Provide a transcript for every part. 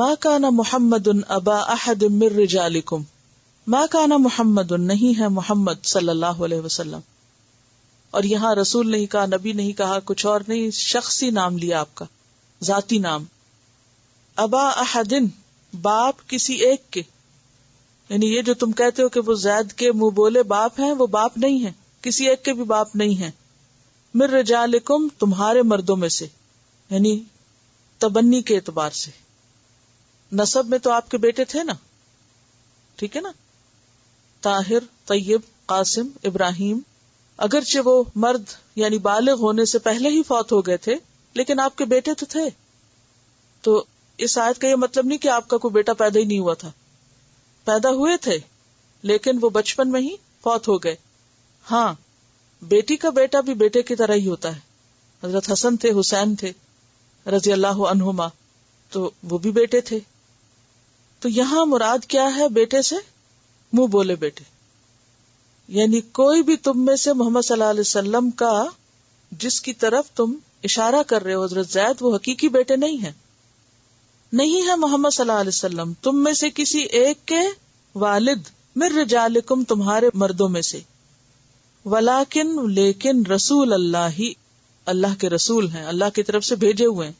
ما کان محمد ابا احد من رجالکم، ما کان محمد نہیں ہے محمد صلی اللہ علیہ وسلم. اور یہاں رسول نہیں کہا، نبی نہیں کہا، کچھ اور نہیں، شخصی نام لیا آپ کا، ذاتی نام. ابا احد باپ کسی ایک کے، یعنی یہ جو تم کہتے ہو کہ وہ زید کے منہ بولے باپ ہیں، وہ باپ نہیں ہیں، کسی ایک کے بھی باپ نہیں ہیں. من رجالکم تمہارے مردوں میں سے، یعنی تبنی کے اعتبار سے. نسب میں تو آپ کے بیٹے تھے نا، ٹھیک ہے نا، طاہر، طیب، قاسم، ابراہیم. اگرچہ وہ مرد یعنی بالغ ہونے سے پہلے ہی فوت ہو گئے تھے، لیکن آپ کے بیٹے تو تھے. تو اس آیت کا یہ مطلب نہیں کہ آپ کا کوئی بیٹا پیدا ہی نہیں ہوا تھا، پیدا ہوئے تھے لیکن وہ بچپن میں ہی فوت ہو گئے. ہاں، بیٹی کا بیٹا بھی بیٹے کی طرح ہی ہوتا ہے. حضرت حسن تھے، حسین تھے رضی اللہ عنہما، تو وہ بھی بیٹے تھے. تو یہاں مراد کیا ہے بیٹے سے؟ منہ بولے بیٹے، یعنی کوئی بھی تم میں سے محمد صلی اللہ علیہ وسلم کا جس کی طرف تم اشارہ کر رہے ہو حضرت زید، وہ حقیقی بیٹے نہیں ہیں. نہیں ہے محمد صلی اللہ علیہ وسلم تم میں سے کسی ایک کے والد، من رجالکم تمہارے مردوں میں سے، ولیکن لیکن رسول اللہ، اللہ کے رسول ہیں، اللہ کی طرف سے بھیجے ہوئے ہیں.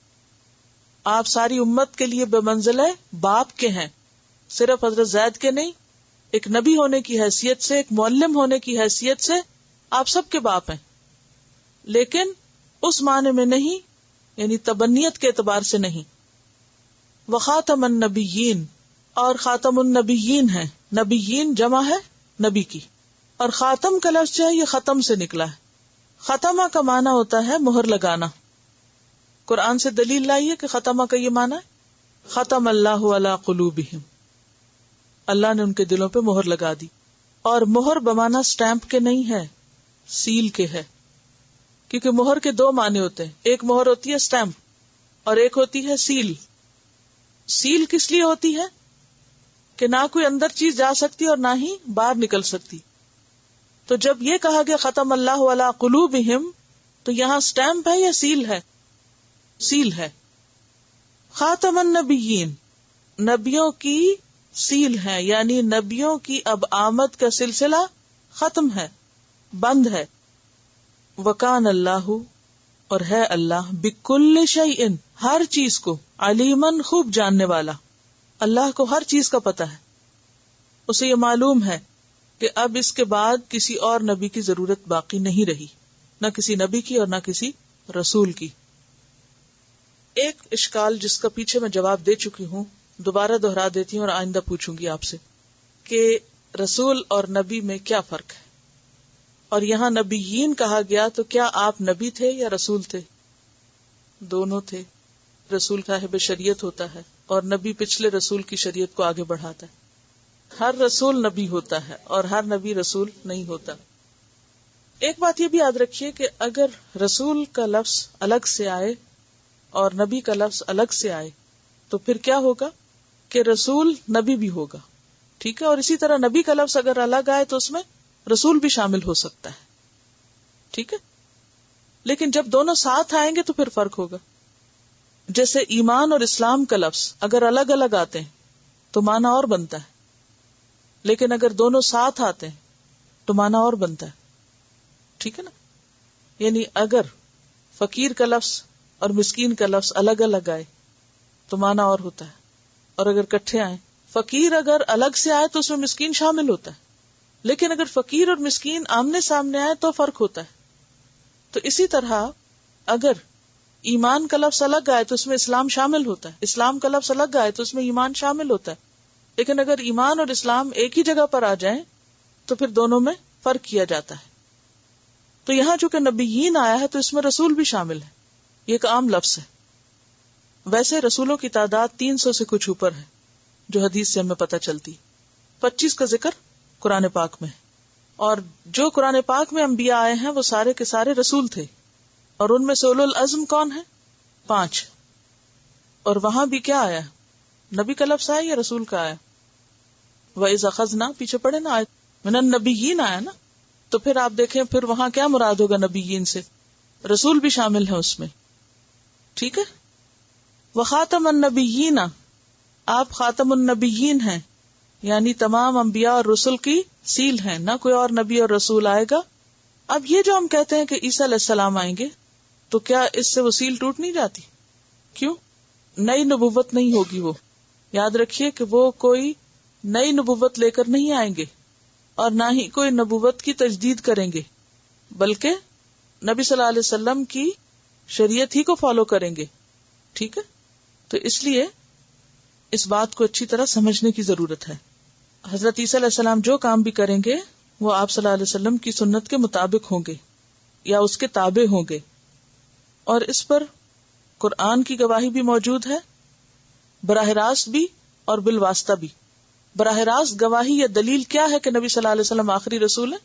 آپ ساری امت کے لیے بے منزلہ باپ کے ہیں، صرف حضرت زید کے نہیں. ایک نبی ہونے کی حیثیت سے، ایک معلم ہونے کی حیثیت سے آپ سب کے باپ ہیں، لیکن اس معنی میں نہیں، یعنی تبنیت کے اعتبار سے نہیں. وخاتم النبیین، اور خاتم النبیین ہیں. نبیین جمع ہے نبی کی، اور خاتم کا لفظ جو ہے یہ ختم سے نکلا ہے. ختمہ کا معنی ہوتا ہے مہر لگانا. قرآن سے دلیل لائیے کہ ختمہ کا یہ معنی ہے ختم اللہ علی قلوبہم، اللہ نے ان کے دلوں پہ مہر لگا دی. اور مہر بمانا سٹیمپ کے نہیں ہے، سیل کے ہے، کیونکہ مہر کے دو معنی ہوتے ہیں. ایک مہر ہوتی ہے سٹیمپ اور ایک ہوتی ہے سیل. سیل کس لیے ہوتی ہے کہ نہ کوئی اندر چیز جا سکتی اور نہ ہی باہر نکل سکتی. تو جب یہ کہا گیا ختم اللہ علی قلوبہم، تو یہاں سٹیمپ ہے یا سیل ہے؟ سیل ہے. خاتم النبیین نبیوں کی سیل ہے، یعنی نبیوں کی اب آمد کا سلسلہ ختم ہے، بند ہے. وکان اللہ، اور ہے اللہ، بکل شیء ہر چیز کو، علیمن خوب جاننے والا. اللہ کو ہر چیز کا پتہ ہے، اسے یہ معلوم ہے کہ اب اس کے بعد کسی اور نبی کی ضرورت باقی نہیں رہی، نہ کسی نبی کی اور نہ کسی رسول کی. ایک اشکال جس کا پیچھے میں جواب دے چکی ہوں، دوبارہ دہرا دیتی ہوں اور آئندہ پوچھوں گی آپ سے کہ رسول اور نبی میں کیا فرق ہے. اور یہاں نبیین کہا گیا تو کیا آپ نبی تھے یا رسول تھے؟ دونوں تھے. رسول صاحب شریعت ہوتا ہے اور نبی پچھلے رسول کی شریعت کو آگے بڑھاتا ہے. ہر رسول نبی ہوتا ہے اور ہر نبی رسول نہیں ہوتا. ایک بات یہ بھی یاد رکھیے کہ اگر رسول کا لفظ الگ سے آئے اور نبی کا لفظ الگ سے آئے تو پھر کیا ہوگا کہ رسول نبی بھی ہوگا، ٹھیک ہے. اور اسی طرح نبی کا لفظ اگر الگ آئے تو اس میں رسول بھی شامل ہو سکتا ہے، ٹھیک ہے. لیکن جب دونوں ساتھ آئیں گے تو پھر فرق ہوگا. جیسے ایمان اور اسلام کا لفظ اگر الگ الگ آتے ہیں تو معنی اور بنتا ہے، لیکن اگر دونوں ساتھ آتے ہیں تو معنی اور بنتا ہے، ٹھیک ہے نا. یعنی اگر فقیر کا لفظ اور مسکین کا لفظ الگ الگ آئے تو معنی اور ہوتا ہے، اور اگر کٹھے آئے، فقیر اگر الگ سے آئے تو اس میں مسکین شامل ہوتا ہے، لیکن اگر فقیر اور مسکین آمنے سامنے آئے تو فرق ہوتا ہے. تو اسی طرح اگر ایمان کا لفظ الگ آئے تو اس میں اسلام شامل ہوتا ہے، اسلام کا لفظ الگ آئے تو اس میں ایمان شامل ہوتا ہے. لیکن اگر ایمان اور اسلام ایک ہی جگہ پر آ جائیں تو پھر دونوں میں فرق کیا جاتا ہے. تو یہاں چونکہ نبیین آیا ہے تو اس میں رسول بھی شامل ہے، یہ ایک عام لفظ ہے. ویسے رسولوں کی تعداد 300 سے کچھ اوپر ہے جو حدیث سے ہمیں پتہ چلتی. 25 کا ذکر قرآن پاک میں ہے، اور جو قرآن پاک میں انبیاء آئے ہیں وہ سارے کے سارے رسول تھے، اور ان میں سے اولو العزم کون ہے؟ 5. اور وہاں بھی کیا آیا؟ نبی کا لفظ آیا یا رسول کا آیا؟ وَإِذْ أَخَذْنَا، پیچھے پڑھے نا آیت، مِنَ النَّبِيِّينَ آیا نا. تو پھر آپ دیکھیں پھر وہاں کیا مراد ہوگا نبیین سے؟ رسول بھی شامل ہے اس میں، ٹھیک ہے. وَخَاتَمَ النَّبِيِّينَ، آپ خاتم النبیین ہیں، یعنی تمام انبیاء اور رسل کی سیل ہیں، نہ کوئی اور نبی اور رسول آئے گا. اب یہ جو ہم کہتے ہیں کہ عیسیٰ علیہ السلام آئیں گے، تو کیا اس سے وہ سیل ٹوٹ نہیں جاتی؟ کیوں؟ نئی نبوت نہیں ہوگی. وہ یاد رکھیے کہ وہ کوئی نئی نبوت لے کر نہیں آئیں گے اور نہ ہی کوئی نبوت کی تجدید کریں گے، بلکہ نبی صلی اللہ علیہ وسلم کی شریعت ہی کو فالو کریں گے. ٹھیک ہے؟ تو اس لیے اس بات کو اچھی طرح سمجھنے کی ضرورت ہے. حضرت عیسیٰ علیہ السلام جو کام بھی کریں گے وہ آپ صلی اللہ علیہ وسلم کی سنت کے مطابق ہوں گے یا اس کے تابع ہوں گے، اور اس پر قرآن کی گواہی بھی موجود ہے، براہ راست بھی اور بالواسطہ بھی. براہ راست گواہی یا دلیل کیا ہے کہ نبی صلی اللہ علیہ وسلم آخری رسول ہے؟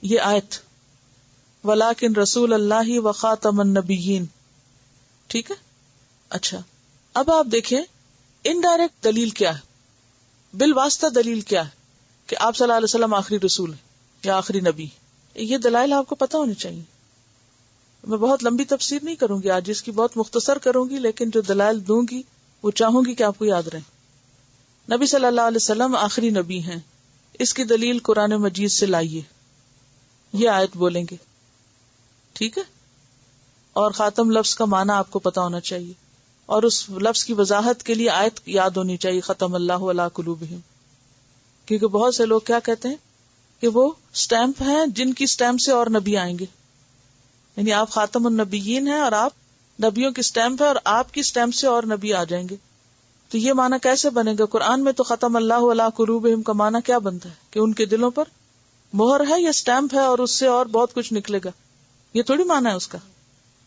یہ آیت وَلَٰكِن رسول اللہ وخاتم النبیین. ٹھیک ہے؟ اچھا، اب آپ دیکھیں انڈائریکٹ دلیل کیا ہے، بالواسطہ دلیل کیا ہے کہ آپ صلی اللہ علیہ وسلم آخری رسول ہے یا آخری نبی. یہ دلائل آپ کو پتہ ہونے چاہیے. میں بہت لمبی تفسیر نہیں کروں گی آج، اس کی بہت مختصر کروں گی، لیکن جو دلائل دوں گی وہ چاہوں گی کہ آپ کو یاد رہیں. نبی صلی اللہ علیہ وسلم آخری نبی ہیں، اس کی دلیل قرآن مجید سے لائیے، یہ آیت بولیں گے. ٹھیک ہے؟ اور خاتم لفظ کا معنی آپ کو پتا ہونا چاہیے، اور اس لفظ کی وضاحت کے لیے آیت یاد ہونی چاہیے، ختم اللہ علی قلوبہم. کیونکہ بہت سے لوگ کیا کہتے ہیں کہ وہ سٹیمپ ہیں جن کی سٹیمپ سے اور نبی آئیں گے، یعنی آپ خاتم النبیین ہیں اور آپ نبیوں کی سٹیمپ ہے اور آپ کی سٹیمپ سے اور نبی آ جائیں گے. تو یہ معنی کیسے بنے گا؟ قرآن میں تو ختم اللہ علی قلوبہم کا معنی کیا بنتا ہے کہ ان کے دلوں پر مہر ہے یا سٹیمپ ہے اور اس سے اور بہت کچھ نکلے گا، یہ تھوڑی معنی ہے اس کا.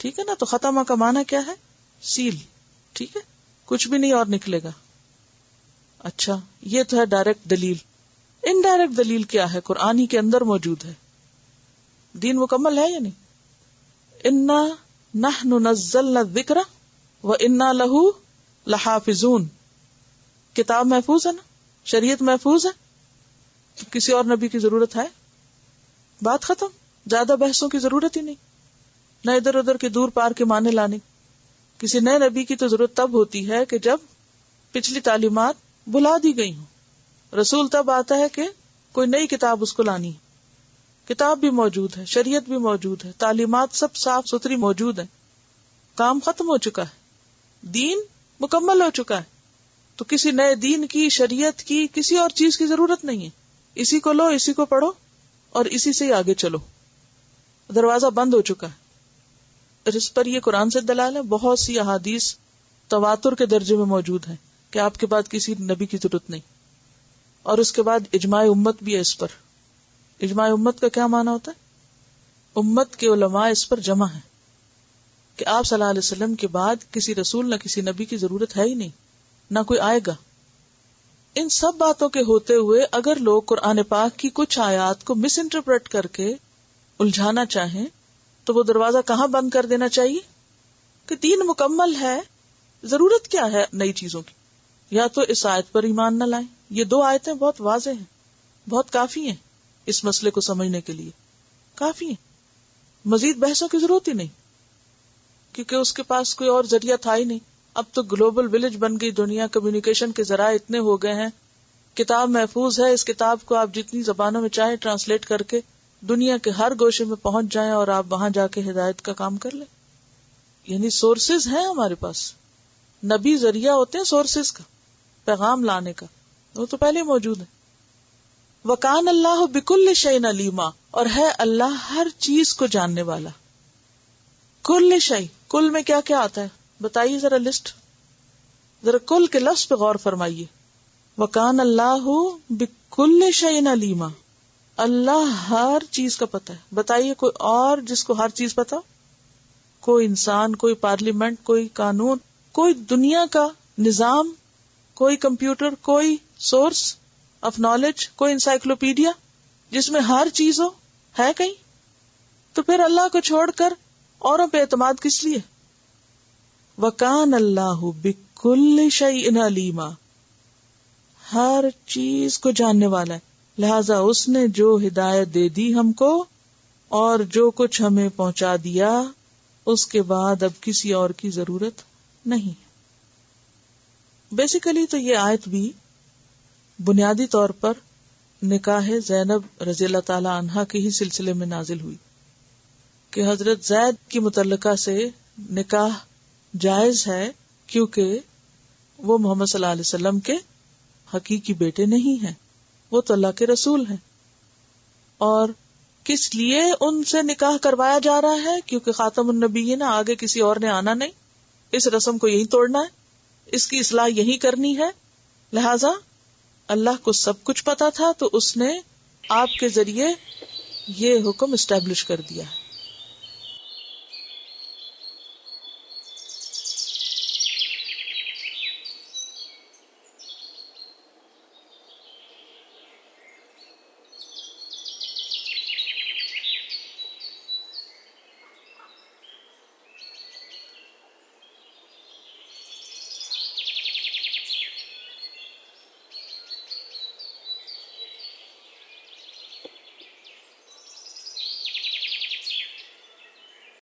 ٹھیک ہے نا؟ تو ختمہ کا معنی کیا ہے؟ سیل. ٹھیک ہے، کچھ بھی نہیں اور نکلے گا. اچھا، یہ تو ہے ڈائریکٹ دلیل. انڈائریکٹ دلیل کیا ہے؟ قرآن ہی کے اندر موجود ہے. دین مکمل ہے یا نہیں؟ انا نحن نزلنا الذکر وانا لہ لحافظون. کتاب محفوظ ہے نا، شریعت محفوظ ہے، کسی اور نبی کی ضرورت ہے؟ بات ختم. زیادہ بحثوں کی ضرورت ہی نہیں، نہ ادھر ادھر کے دور پار کے معنی لانے. کسی نئے نبی کی تو ضرورت تب ہوتی ہے کہ جب پچھلی تعلیمات بھلا دی گئی ہوں. رسول تب آتا ہے کہ کوئی نئی کتاب اس کو لانی ہے. کتاب بھی موجود ہے، شریعت بھی موجود ہے، تعلیمات سب صاف ستھری موجود ہیں، کام ختم ہو چکا ہے، دین مکمل ہو چکا ہے. تو کسی نئے دین کی، شریعت کی، کسی اور چیز کی ضرورت نہیں ہے. اسی کو لو، اسی کو پڑھو اور اسی سے ہی آگے چلو. دروازہ بند ہو چکا ہے. اس پر یہ قرآن سے دلائل ہے. بہت سی احادیث تواتر کے درجے میں موجود ہیں کہ آپ کے بعد کسی نبی کی ضرورت نہیں. اور اس کے بعد اجماع امت بھی ہے اس پر. اجماع امت کا کیا معنی ہوتا ہے؟ امت کے علماء اس پر جمع ہیں کہ آپ صلی اللہ علیہ وسلم کے بعد کسی رسول نہ کسی نبی کی ضرورت ہے ہی نہیں، نہ کوئی آئے گا. ان سب باتوں کے ہوتے ہوئے اگر لوگ قرآن پاک کی کچھ آیات کو مس انٹرپریٹ کر کے الجھانا چاہیں تو وہ دروازہ کہاں بند کر دینا چاہیے کہ دین مکمل ہے، ضرورت کیا ہے نئی چیزوں کی؟ یا تو اس آیت پر ایمان نہ لائیں. یہ دو آیتیں بہت واضح ہیں، بہت کافی ہیں اس مسئلے کو سمجھنے کے لیے، کافی ہیں. مزید بحثوں کی ضرورت ہی نہیں، کیونکہ اس کے پاس کوئی اور ذریعہ تھا ہی نہیں. اب تو گلوبل ولیج بن گئی دنیا، کمیونیکیشن کے ذرائع اتنے ہو گئے ہیں. کتاب محفوظ ہے، اس کتاب کو آپ جتنی زبانوں میں چاہیں ٹرانسلیٹ کر کے دنیا کے ہر گوشے میں پہنچ جائیں اور آپ وہاں جا کے ہدایت کا کام کر لیں. یعنی سورسز ہیں ہمارے پاس. نبی ذریعہ ہوتے ہیں سورسز کا، پیغام لانے کا، وہ تو پہلے موجود ہے. وَكَانَ اللَّهُ بِكُلِّ شَيْءٍ عَلِيمًا، اور ہے اللہ ہر چیز کو جاننے والا. کل شیء، کل میں کیا کیا آتا ہے بتائیے ذرا لسٹ. ذرا کل کے لفظ پہ غور فرمائیے. وَكَانَ اللَّهُ بِكُلِّ شَيْءٍ عَلِيمًا، اللہ ہر چیز کا پتہ ہے. بتائیے کوئی اور جس کو ہر چیز پتہ؟ کوئی انسان، کوئی پارلیمنٹ، کوئی قانون، کوئی دنیا کا نظام، کوئی کمپیوٹر، کوئی سورس آف نالج، کوئی انسائکلوپیڈیا جس میں ہر چیز ہو ہے کہیں؟ تو پھر اللہ کو چھوڑ کر اوروں پہ اعتماد کس لیے؟ وَكَانَ اللَّهُ بِكُلِّ شَيْءٍ عَلِيمًا، ہر چیز کو جاننے والا ہے. لہذا اس نے جو ہدایت دے دی ہم کو اور جو کچھ ہمیں پہنچا دیا، اس کے بعد اب کسی اور کی ضرورت نہیں. بیسیکلی تو یہ آیت بھی بنیادی طور پر نکاح زینب رضی اللہ تعالی عنہا کے ہی سلسلے میں نازل ہوئی کہ حضرت زید کی متعلقہ سے نکاح جائز ہے کیونکہ وہ محمد صلی اللہ علیہ وسلم کے حقیقی بیٹے نہیں ہیں، وہ تو اللہ کے رسول ہیں. اور کس لیے ان سے نکاح کروایا جا رہا ہے؟ کیونکہ خاتم النبیین، آگے کسی اور نے آنا نہیں، اس رسم کو یہی توڑنا ہے، اس کی اصلاح یہی کرنی ہے. لہذا اللہ کو سب کچھ پتا تھا تو اس نے آپ کے ذریعے یہ حکم اسٹیبلش کر دیا ہے.